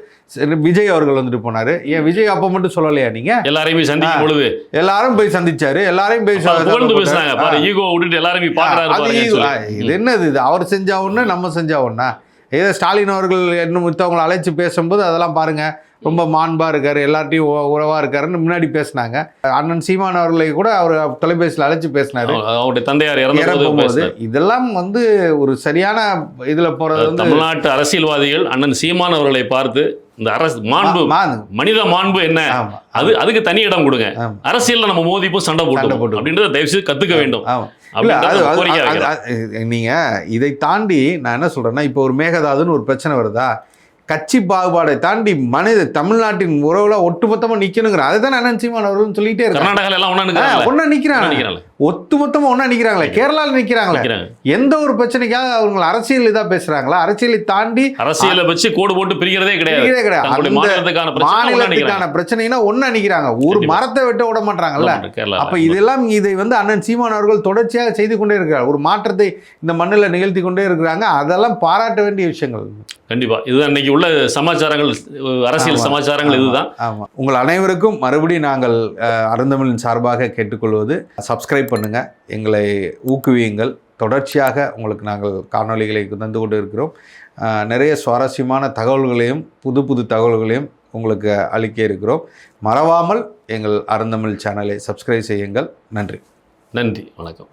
விஜய் அவர்கள் வந்துட்டு போனாரு. ஏன் விஜய் அப்போ மட்டும் சொல்லலையா? நீங்க எல்லாரையும் போய் சந்திக்கும் பொழுது எல்லாரும் போய் சந்திச்சாரு, எல்லாரையும் போய் இது என்னது, இது அவர் செஞ்சா ஒண்ணு நம்ம செஞ்சா ஒண்ணா? ஏதோ ஸ்டாலின் அவர்கள் இன்னும் மித்தவங்களை அழைச்சி பேசும்போது அதெல்லாம் பாருங்க ரொம்ப மாண்பா இருக்காரு, எல்லார்ட்டையும் உறவா இருக்காருன்னு முன்னாடி பேசினாங்க. அண்ணன் சீமான் அவர்களை கூட அவர் தொலைபேசியில் அழைச்சி பேசினாரு, அவருடைய தந்தையார் இறக்கும்போது. இதெல்லாம் வந்து ஒரு சரியான இதுல போறது வந்து தமிழ்நாட்டு அரசியல்வாதிகள் அண்ணன் சீமான் அவர்களை பார்த்து இந்த மாண்பு, மனித மாண்பு என்ன, அதுக்கு தனி இடம் கொடுங்க. அரசியல்ல நம்ம மோதிப்போம் சண்டை போட்டு அப்படின்றத தயவு செய்து கத்துக்க வேண்டும். நீங்க இதை தாண்டி நான் என்ன சொல்றேன்னா, இப்போ ஒரு மேகதாதுன்னு ஒரு பிரச்சனை வருதா, கட்சி பாகுபாடை தாண்டி மனித தமிழ்நாட்டின் உறவுல ஒட்டுமொத்தமா நிக்கணுங்கிற அதை தான் அண்ணன் சீமான் அவர்கள் சொல்லிட்டே இருக்காங்க. ஒன்னா நிக்கிறாங்க, ஒட்டுமொத்தமா ஒன்னா நிக்கிறாங்களே, கேரளாவில் நிக்கிறாங்களே. எந்த ஒரு பிரச்சனைக்காக அவங்க அரசியல் இதா பேசுறாங்களா? அரசியலை தாண்டி அரசியலை வச்சு கோடு போட்டு பிரிக்கிறதே கிடையாது. மாநிலத்துக்கான பிரச்சனைனா ஒன்னா நிக்கிறாங்க, ஒரு மரத்தை வெட்ட விட மாட்டாங்கல்ல. அப்ப இதெல்லாம் இதை வந்து அண்ணன் சீமான் அவர்கள் தொடர்ச்சியாக செய்து கொண்டே இருக்கிறார். ஒரு மாற்றத்தை இந்த மண்ணில் நிகழ்த்தி கொண்டே இருக்கிறாங்க. அதெல்லாம் பாராட்ட வேண்டிய விஷயங்கள். கண்டிப்பா இது அன்னைக்கு உள்ள சமாச்சாரங்கள், அரசியல் சமாச்சாரங்கள் இதுதான். ஆமா, உங்கள் அனைவருக்கும் மறுபடியும் நாங்கள் அருந்தமிழின் சார்பாக கேட்டுக்கொள்வது, சப்ஸ்கிரைப் பண்ணுங்க, எங்களை ஊக்குவியுங்கள். தொடர்ச்சியாக உங்களுக்கு நாங்கள் காணொளிகளை தந்து கொண்டு இருக்கிறோம். நிறைய சுவாரஸ்யமான தகவல்களையும் புது தகவல்களையும் உங்களுக்கு அளிக்க இருக்கிறோம். மறவாமல் எங்கள் அருந்தமிழ் சேனலை சப்ஸ்கிரைப் செய்யுங்கள். நன்றி. நன்றி, வணக்கம்.